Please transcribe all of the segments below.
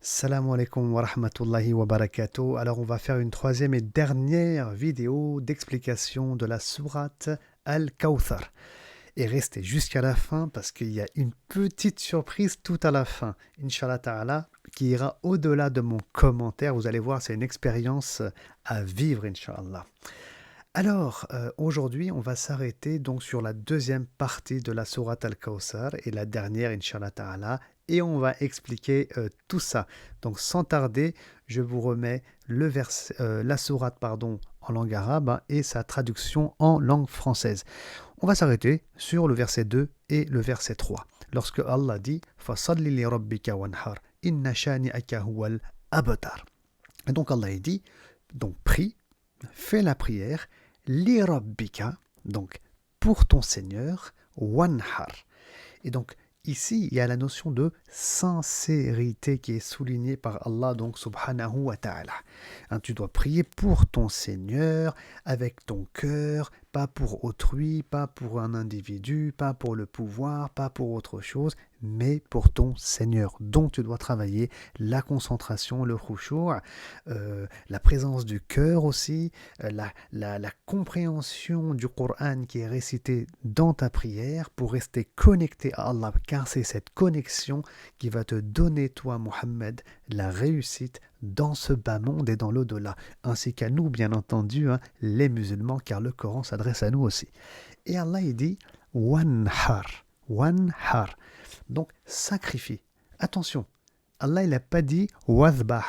Salam alaikum wa rahmatullahi wa barakatuh. Alors, on va faire une troisième et dernière vidéo d'explication de la sourate Al-Kawthar. Et restez jusqu'à la fin parce qu'il y a une petite surprise tout à la fin, Inch'Allah Ta'ala, qui ira au-delà de mon commentaire. Vous allez voir, c'est une expérience à vivre, Inch'Allah. Alors, aujourd'hui, on va s'arrêter donc sur la deuxième partie de la sourate Al-Kawthar et la dernière, Inch'Allah Ta'ala, et on va expliquer tout ça. Donc, sans tarder, je vous remets la sourate pardon, en langue arabe et sa traduction en langue française. On va s'arrêter sur le verset 2 et le verset 3. Lorsque Allah dit فَصَلِّ لِرَبِّكَ وَانْحَرْ إِنَّ شَانِئَكَ هُوَ الْأَبْتَرُ. Et donc Allah dit, donc prie, fais la prière, li rabbika, donc pour ton Seigneur, wanhar. Et donc ici, il y a la notion de sincérité qui est soulignée par Allah, donc subhanahu wa ta'ala. Hein, tu dois prier pour ton Seigneur, avec ton cœur, pas pour autrui, pas pour un individu, pas pour le pouvoir, pas pour autre chose, mais pour ton Seigneur. Donc tu dois travailler la concentration, le khushu', la présence du cœur aussi, la compréhension du Coran qui est récité dans ta prière pour rester connecté à Allah, car c'est cette connexion qui va te donner, toi, Mohammed, la réussite dans ce bas monde et dans l'au-delà, ainsi qu'à nous, bien entendu, hein, les musulmans, car le Coran s'adresse à nous aussi. Et Allah, il dit wanhar, wanhar, donc sacrifie. Attention, Allah, il n'a pas dit wadhbah,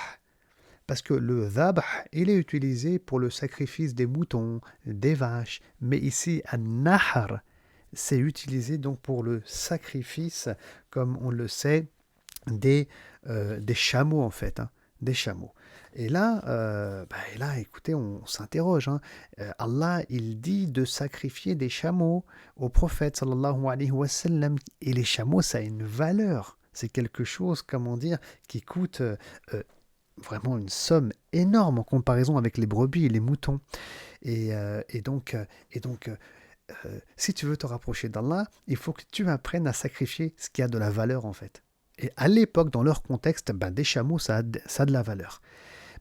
parce que le dhabh, il est utilisé pour le sacrifice des moutons, des vaches, mais ici, an-nahar, c'est utilisé donc pour le sacrifice, comme on le sait, des chameaux en fait, hein, des chameaux. Et là, écoutez, on s'interroge. Hein. Allah, il dit de sacrifier des chameaux au prophète sallallahu alayhi wa sallam. Et les chameaux, ça a une valeur. C'est quelque chose, comment dire, qui coûte vraiment une somme énorme en comparaison avec les brebis et les moutons. Et donc, si tu veux te rapprocher d'Allah, il faut que tu apprennes à sacrifier ce qui a de la valeur en fait. Et à l'époque, dans leur contexte, ben, des chameaux, ça a de la valeur.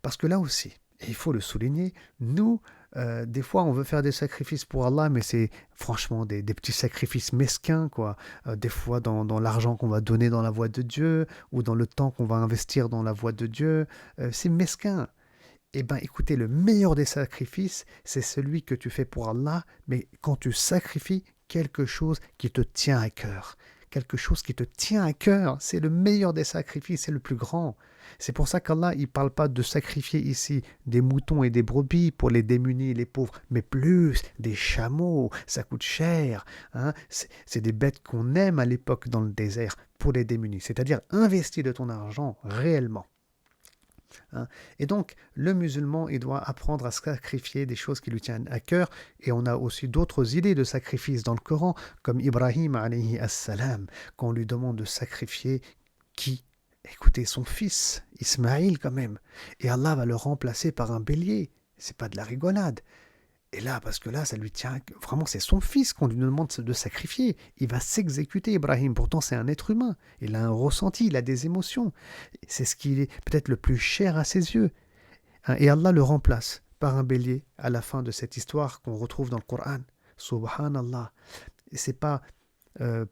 Parce que là aussi, et il faut le souligner, nous, des fois, on veut faire des sacrifices pour Allah, mais c'est franchement des petits sacrifices mesquins, quoi. Des fois, dans l'argent qu'on va donner dans la voie de Dieu, ou dans le temps qu'on va investir dans la voie de Dieu, c'est mesquin. Eh bien, écoutez, le meilleur des sacrifices, c'est celui que tu fais pour Allah, mais quand tu sacrifies quelque chose qui te tient à cœur. Quelque chose qui te tient à cœur, c'est le meilleur des sacrifices, c'est le plus grand. C'est pour ça qu'Allah, il ne parle pas de sacrifier ici des moutons et des brebis pour les démunis et les pauvres, mais plus des chameaux, ça coûte cher. Hein. C'est des bêtes qu'on aime à l'époque dans le désert pour les démunis. C'est-à-dire investir de ton argent réellement. Hein. Et donc, le musulman, il doit apprendre à sacrifier des choses qui lui tiennent à cœur. Et on a aussi d'autres idées de sacrifice dans le Coran, comme Ibrahim alayhi as-salam, qu'on lui demande de sacrifier qui? Écoutez, son fils, Ismaïl quand même. Et Allah va le remplacer par un bélier. C'est pas de la rigolade. Et là, parce que là, ça lui tient. Vraiment, c'est son fils qu'on lui demande de sacrifier. Il va s'exécuter, Ibrahim. Pourtant, c'est un être humain. Il a un ressenti, il a des émotions. C'est ce qui est peut-être le plus cher à ses yeux. Hein. Et Allah le remplace par un bélier à la fin de cette histoire qu'on retrouve dans le Coran. Subhanallah. Et c'est pas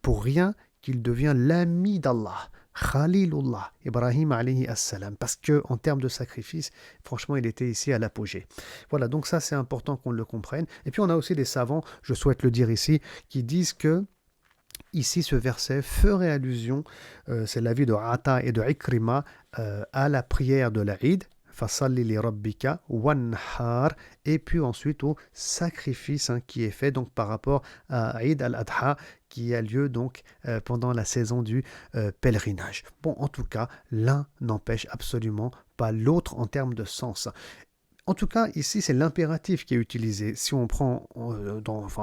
pour rien qu'il devient l'ami d'Allah. Khalilullah, Ibrahim alayhi as-salam, parce que en termes de sacrifice, franchement, il était ici à l'apogée. Voilà, donc ça c'est important qu'on le comprenne. Et puis on a aussi des savants, je souhaite le dire ici, qui disent que ici ce verset ferait allusion, c'est l'avis de Ata et de Ikrima, à la prière de l'Aïd, Fasalli li rabbika wanhar, et puis ensuite au sacrifice hein, qui est fait donc par rapport à Eid al-Adha qui a lieu donc pendant la saison du pèlerinage. Bon, en tout cas, l'un n'empêche absolument pas l'autre en termes de sens. En tout cas, ici, c'est l'impératif qui est utilisé. Si on prend,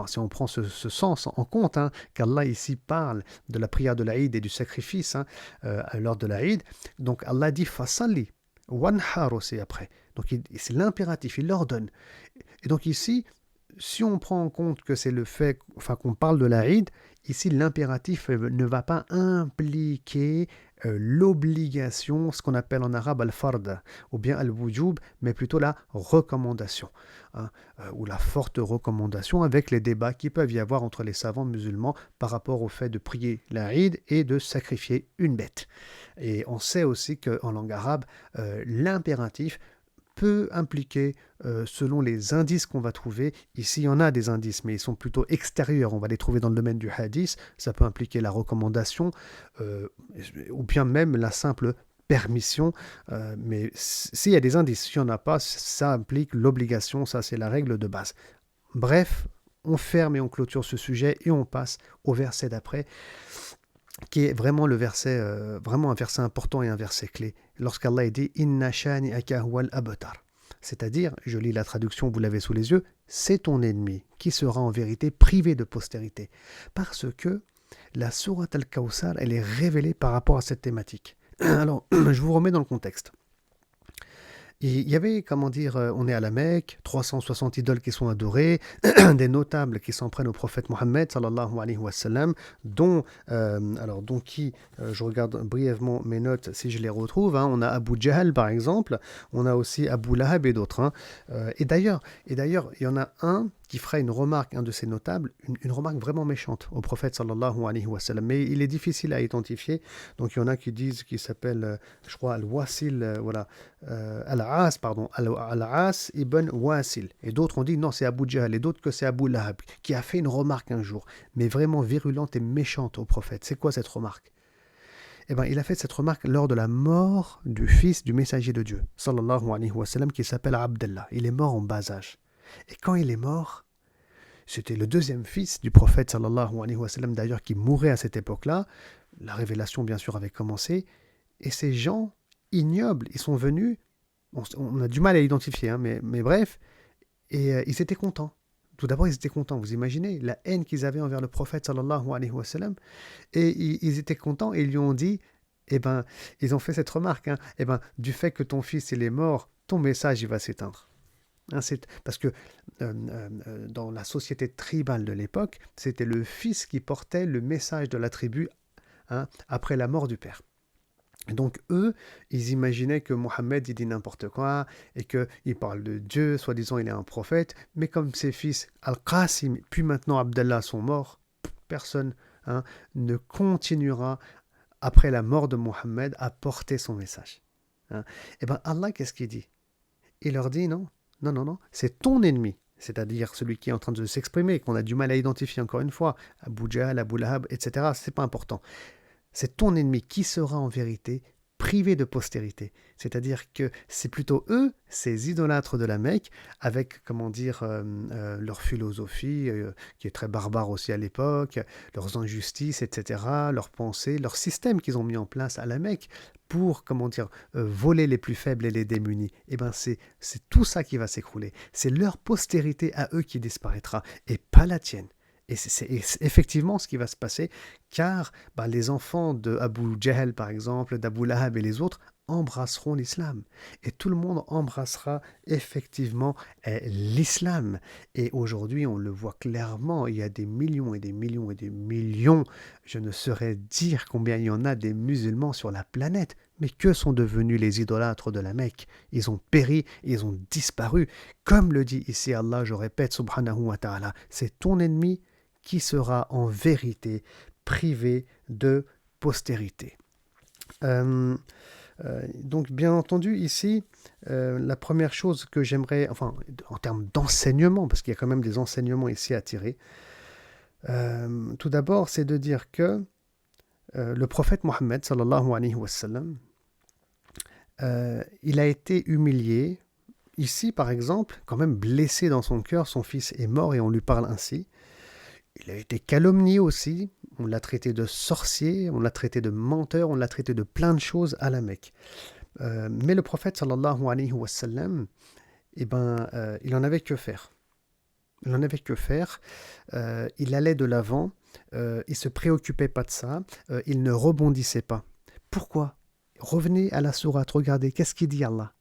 si on prend ce sens en compte, hein, qu'Allah ici parle de la prière de l'Aïd et du sacrifice hein, lors de l'Aïd, donc Allah dit fasalli, wanhar aussi après. Donc c'est l'impératif, il l'ordonne. Et donc ici, si on prend en compte que c'est le fait, enfin qu'on parle de l'Aïd, ici l'impératif ne va pas impliquer l'obligation, ce qu'on appelle en arabe al-fard, ou bien al-wujub, mais plutôt la recommandation, hein, ou la forte recommandation, avec les débats qui peuvent y avoir entre les savants musulmans par rapport au fait de prier l'Aïd et de sacrifier une bête. Et on sait aussi qu'en langue arabe, l'impératif peut impliquer, selon les indices qu'on va trouver, ici il y en a des indices, mais ils sont plutôt extérieurs, on va les trouver dans le domaine du hadith, ça peut impliquer la recommandation, ou bien même la simple permission, mais s'il y a des indices, s'il n'y en a pas, ça implique l'obligation, ça c'est la règle de base. Bref, on ferme et on clôture ce sujet et on passe au verset d'après, qui est vraiment le verset, vraiment un verset important et un verset clé. Lorsqu'Allah dit Inna shani'aka huwal abtar. C'est-à-dire, je lis la traduction, vous l'avez sous les yeux, c'est ton ennemi qui sera en vérité privé de postérité. Parce que la sourate Al-Kawthar, elle est révélée par rapport à cette thématique. Alors, je vous remets dans le contexte. Il y avait, comment dire, on est à la Mecque, 360 idoles qui sont adorées, des notables qui s'en prennent au prophète Mohammed, sallallahu alayhi wa sallam, dont qui, je regarde brièvement mes notes si je les retrouve, hein, on a Abu Jahl par exemple, on a aussi Abu Lahab et d'autres. Hein. Et d'ailleurs, il y en a un qui fera une remarque, un de ces notables, une remarque vraiment méchante au prophète sallallahu alayhi wa sallam. Mais il est difficile à identifier. Donc il y en a qui disent qu'il s'appelle, je crois, Al-Wasil, voilà, Al-As, pardon, Al-As ibn Wasil. Et d'autres ont dit non, c'est Abu Jahl, et d'autres que c'est Abu Lahab, qui a fait une remarque un jour, mais vraiment virulente et méchante au prophète. C'est quoi cette remarque? Eh bien, il a fait cette remarque lors de la mort du fils du messager de Dieu, sallallahu alayhi wa sallam, qui s'appelle Abdallah. Il est mort en bas âge. Et quand il est mort, c'était le deuxième fils du prophète sallallahu alayhi wa sallam d'ailleurs qui mourait à cette époque-là. La révélation bien sûr avait commencé. Et ces gens ignobles, ils sont venus, on a du mal à identifier, hein, mais bref, et ils étaient contents. Tout d'abord, ils étaient contents. Vous imaginez la haine qu'ils avaient envers le prophète sallallahu alayhi wa sallam. Et ils étaient contents et ils lui ont dit, eh ben, ils ont fait cette remarque, hein, eh ben, du fait que ton fils il est mort, ton message il va s'éteindre. Hein, parce que dans la société tribale de l'époque, c'était le fils qui portait le message de la tribu, hein, après la mort du père. Et donc eux, ils imaginaient que Mohammed il dit n'importe quoi et qu'il parle de Dieu, soi-disant il est un prophète, mais comme ses fils Al-Qasim puis maintenant Abdallah sont morts, personne, hein, ne continuera après la mort de Mohammed à porter son message. Hein. Et bien Allah, qu'est-ce qu'il dit? Il leur dit non. Non, c'est ton ennemi, c'est-à-dire celui qui est en train de s'exprimer, qu'on a du mal à identifier encore une fois, Abu Jahl, Abu Lahab, etc., c'est pas important. C'est ton ennemi qui sera en vérité privé de postérité. C'est-à-dire que c'est plutôt eux, ces idolâtres de la Mecque, avec, comment dire, leur philosophie, qui est très barbare aussi à l'époque, leurs injustices, etc., leurs pensées, leur système qu'ils ont mis en place à la Mecque pour, comment dire, voler les plus faibles et les démunis. Eh bien, c'est tout ça qui va s'écrouler. C'est leur postérité à eux qui disparaîtra, et pas la tienne. Et c'est effectivement ce qui va se passer, car les enfants de Abu Jahl, par exemple, d'Abu Lahab et les autres, embrasseront l'islam. Et tout le monde embrassera effectivement l'islam. Et aujourd'hui, on le voit clairement, il y a des millions et des millions et des millions, je ne saurais dire combien il y en a des musulmans sur la planète. Mais que sont devenus les idolâtres de la Mecque? Ils ont péri, ils ont disparu. Comme le dit ici Allah, je répète, subhanahu wa ta'ala, c'est ton ennemi qui sera en vérité privé de postérité. Donc bien entendu ici, la première chose que j'aimerais, enfin en termes d'enseignement, parce qu'il y a quand même des enseignements ici à tirer, tout d'abord c'est de dire que le prophète Mohammed sallallahu alayhi wa sallam, il a été humilié, ici par exemple, quand même blessé dans son cœur, son fils est mort et on lui parle ainsi. Il a été calomnié aussi, on l'a traité de sorcier, on l'a traité de menteur, on l'a traité de plein de choses à la Mecque. Mais le prophète sallallahu alayhi wa sallam, il en avait que faire. Il en avait que faire, il allait de l'avant, il ne se préoccupait pas de ça, il ne rebondissait pas. Pourquoi? Revenez à la sourate, regardez, qu'est-ce qu'il dit Allah?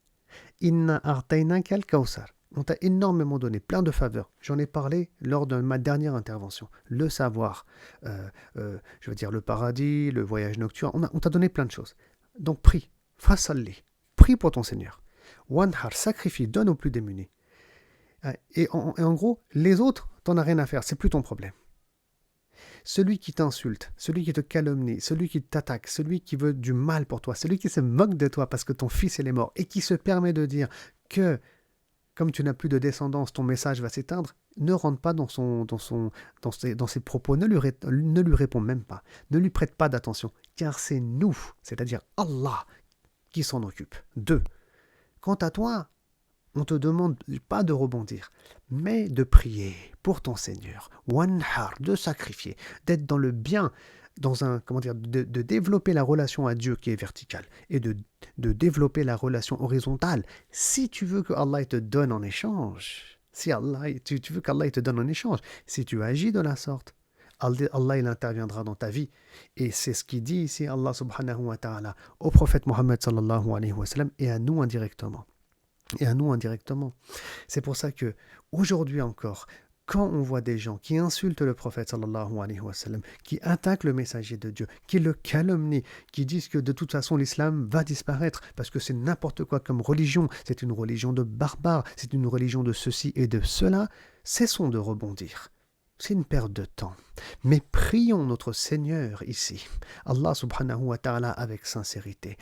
Inna a'taynaka al-kawthar. On t'a énormément donné, plein de faveurs. J'en ai parlé lors de ma dernière intervention. Le savoir, je veux dire le paradis, le voyage nocturne, on t'a donné plein de choses. Donc prie, fasalli, prie pour ton Seigneur. Wanhar, sacrifie, donne aux plus démunis. Et en gros, les autres, t'en as rien à faire, c'est plus ton problème. Celui qui t'insulte, celui qui te calomnie, celui qui t'attaque, celui qui veut du mal pour toi, celui qui se moque de toi parce que ton fils est mort et qui se permet de dire que comme tu n'as plus de descendance, ton message va s'éteindre, ne rentre pas dans ses propos, ne lui réponds même pas, ne lui prête pas d'attention, car c'est nous, c'est-à-dire Allah, qui s'en occupe. 2. Quant à toi, on te demande pas de rebondir, mais de prier pour ton Seigneur, wanhar, de sacrifier, d'être dans le bien, de développer la relation à Dieu qui est verticale et de développer la relation horizontale. Si tu veux que Allah te donne en échange, si tu veux qu'Allah te donne en échange, si tu agis de la sorte, Allah il interviendra dans ta vie. Et c'est ce qu'il dit ici Allah subhanahu wa ta'ala au prophète Mohammed sallallahu alayhi wa sallam et à nous indirectement. C'est pour ça que aujourd'hui encore, quand on voit des gens qui insultent le prophète sallallahu alayhi wa sallam, qui attaquent le messager de Dieu, qui le calomnient, qui disent que de toute façon l'islam va disparaître parce que c'est n'importe quoi comme religion, c'est une religion de barbares, c'est une religion de ceci et de cela, cessons de rebondir. C'est une perte de temps. Mais prions notre Seigneur ici, Allah subhanahu wa ta'ala avec sincérité.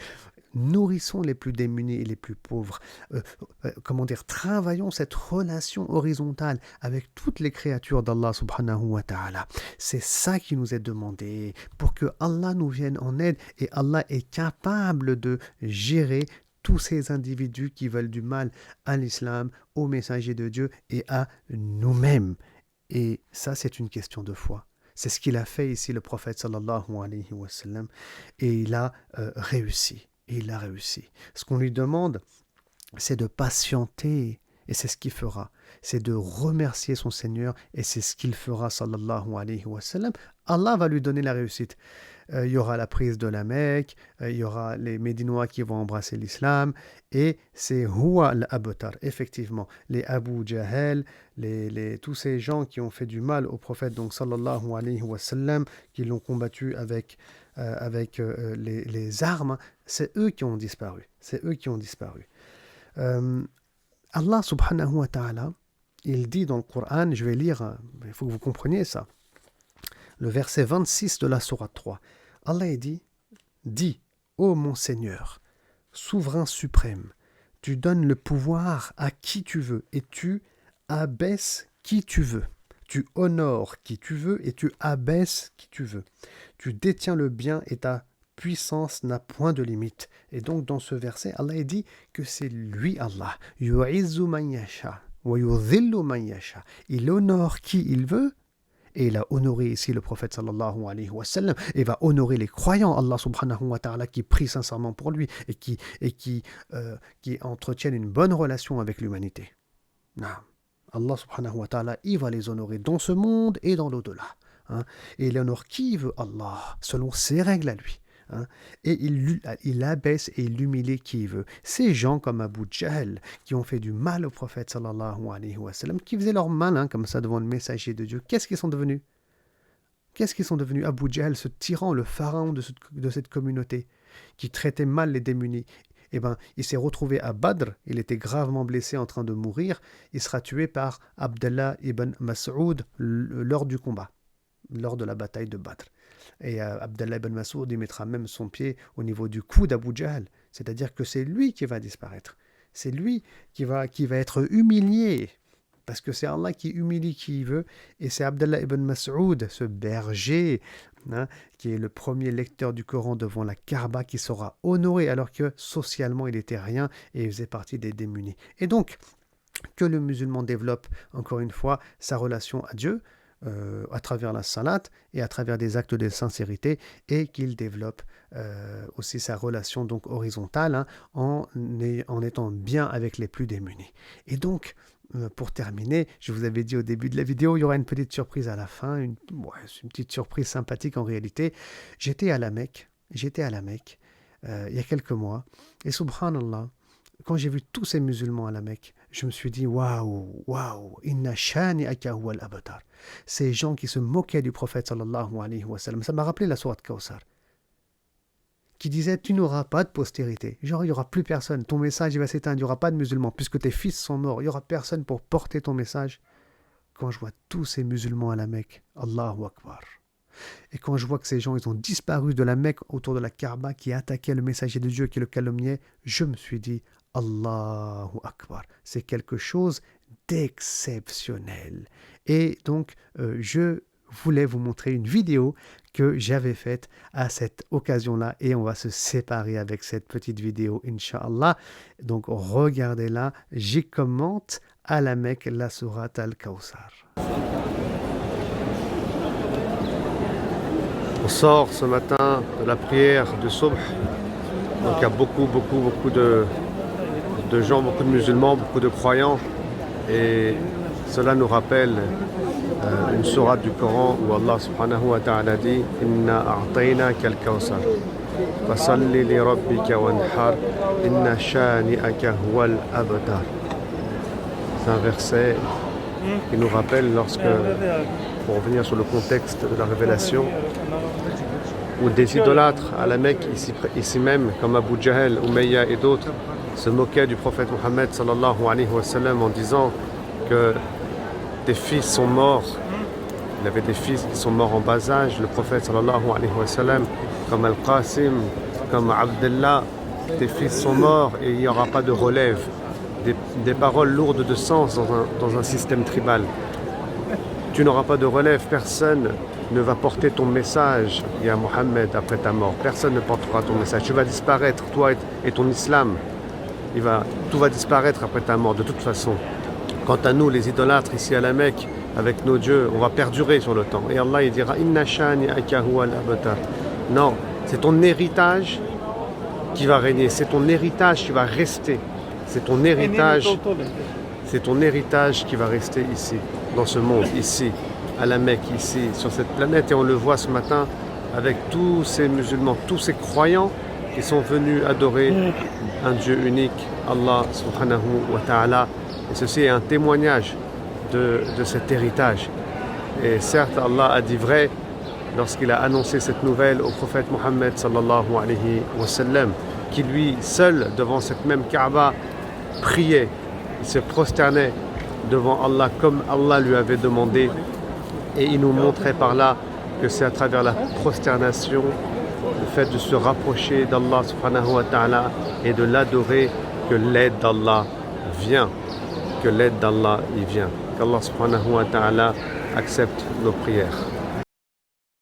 Nourrissons les plus démunis et les plus pauvres. Travaillons cette relation horizontale avec toutes les créatures d'Allah subhanahu wa ta'ala. C'est ça qui nous est demandé pour que Allah nous vienne en aide et Allah est capable de gérer tous ces individus qui veulent du mal à l'islam, aux messagers de Dieu et à nous-mêmes. Et ça, c'est une question de foi. C'est ce qu'il a fait ici, le prophète sallallahu alayhi wa sallam, et il a réussi. Et il a réussi. Ce qu'on lui demande, c'est de patienter, et c'est ce qu'il fera. C'est de remercier son Seigneur, et c'est ce qu'il fera, sallallahu alayhi wa sallam. Allah va lui donner la réussite. Il y aura la prise de la Mecque, il y aura les Médinois qui vont embrasser l'islam, et c'est Huwa al-Abtar, effectivement, les Abu Jahl, tous ces gens qui ont fait du mal au prophète, donc sallallahu alayhi wa sallam, qui l'ont combattu avec les armes, c'est eux qui ont disparu. Allah subhanahu wa ta'ala, il dit dans le Coran, je vais lire, il faut que vous compreniez ça, le verset 26 de la sourate 3. Allah dit, dis, ô mon Seigneur, souverain suprême, tu donnes le pouvoir à qui tu veux et tu abaisses qui tu veux. Tu honores qui tu veux et tu abaisses qui tu veux. Tu détiens le bien et ta puissance n'a point de limite. Et donc dans ce verset, Allah dit que c'est lui Allah. Yu'izzu man yasha wa yudhillu man yasha. Il honore qui il veut. Et il a honoré ici le prophète sallallahu alayhi wa sallam et va honorer les croyants, Allah subhanahu wa ta'ala, qui prient sincèrement pour lui et qui entretiennent une bonne relation avec l'humanité. Allah subhanahu wa ta'ala, il va les honorer dans ce monde et dans l'au-delà. Et il honore qui veut Allah, selon ses règles à lui. Et il abaisse et il humilie qui il veut. Ces gens comme Abu Jahl, qui ont fait du mal au prophète sallallahu alayhi wa sallam, qui faisaient leur mal comme ça devant le messager de Dieu, qu'est-ce qu'ils sont devenus? Abu Jahl, ce tyran, le pharaon de cette communauté, qui traitait mal les démunis. Il s'est retrouvé à Badr, il était gravement blessé en train de mourir, il sera tué par Abdallah ibn Mas'ud lors du combat, lors de la bataille de Badr. Et Abdallah ibn Mas'ud, il mettra même son pied au niveau du cou d'Abu Jahl, c'est-à-dire que c'est lui qui va disparaître, c'est lui qui va être humilié, parce que c'est Allah qui humilie qui il veut, et c'est Abdallah ibn Mas'ud, ce berger, qui est le premier lecteur du Coran devant la Kaaba, qui sera honoré alors que socialement il n'était rien et il faisait partie des démunis. Et donc, que le musulman développe encore une fois sa relation à Dieu à travers la salat et à travers des actes de sincérité, et qu'il développe aussi sa relation donc horizontale en étant bien avec les plus démunis. Et donc, pour terminer, je vous avais dit au début de la vidéo, il y aura une petite surprise à la fin, une petite surprise sympathique en réalité. J'étais à la Mecque il y a quelques mois, et subhanallah, quand j'ai vu tous ces musulmans à la Mecque, je me suis dit, waouh, waouh, inna shani'aka huwa al-abtar. Ces gens qui se moquaient du prophète sallallahu alayhi wa sallam, ça m'a rappelé la sourate Kawsar, qui disait, tu n'auras pas de postérité. Genre, il n'y aura plus personne. Ton message, il va s'éteindre. Il n'y aura pas de musulmans. Puisque tes fils sont morts, il n'y aura personne pour porter ton message. Quand je vois tous ces musulmans à la Mecque, Allahu Akbar. Et quand je vois que ces gens, ils ont disparu de la Mecque autour de la Kaaba, qui attaquaient le messager de Dieu, qui le calomniait, je me suis dit, Allahu Akbar. C'est quelque chose d'exceptionnel. Et donc, je voulais vous montrer une vidéo que j'avais faite à cette occasion-là, et on va se séparer avec cette petite vidéo, Inch'Allah. Donc, regardez-la. J'y commente à la Mecque la sourate Al-Kawsar. On sort ce matin de la prière de Subh. Donc il y a beaucoup de gens, beaucoup de musulmans, beaucoup de croyants. Et cela nous rappelle une sourate du Coran où Allah subhanahu wa ta'ala dit Inna a'taynaka al-kawsar fasalli li rabbika wanhar inna shani'aka huwal abtar. C'est un verset qui nous rappelle lorsque, pour revenir sur le contexte de la révélation, où des idolâtres à la Mecque, ici même, comme Abu Jahl, Umayya et d'autres, se moquaient du prophète Mohammed sallallahu alayhi wa sallam en disant que tes fils sont morts. Il avait des fils qui sont morts en bas âge, le prophète sallallahu alayhi wa sallam, comme Al-Qasim, comme Abdullah, tes fils sont morts et il n'y aura pas de relève. Des paroles lourdes de sens dans un système tribal. Tu n'auras pas de relève, personne ne va porter ton message, ya Mohammed, après ta mort. Personne ne portera ton message. Tu vas disparaître, toi et ton islam. Tout va disparaître après ta mort, de toute façon. Quant à nous, les idolâtres ici à la Mecque, avec nos dieux, on va perdurer sur le temps. Et Allah, il dira Inna shani'aka huwal abtar. Non, c'est ton héritage qui va régner, c'est ton héritage qui va rester. C'est ton héritage qui va rester ici, dans ce monde, ici, à la Mecque, ici, sur cette planète. Et on le voit ce matin avec tous ces musulmans, tous ces croyants qui sont venus adorer un Dieu unique, Allah subhanahu wa ta'ala. Et ceci est un témoignage de cet héritage. Et certes, Allah a dit vrai lorsqu'il a annoncé cette nouvelle au prophète Mohammed sallallahu alayhi wa sallam, qui lui, seul, devant cette même Kaaba, priait, il se prosternait devant Allah comme Allah lui avait demandé, et il nous montrait par là que c'est à travers la prosternation, le fait de se rapprocher d'Allah subhanahu wa ta'ala et de l'adorer, que l'aide d'Allah vient, qu'Allah y vient, qu'Allah subhanahu wa ta'ala accepte nos prières.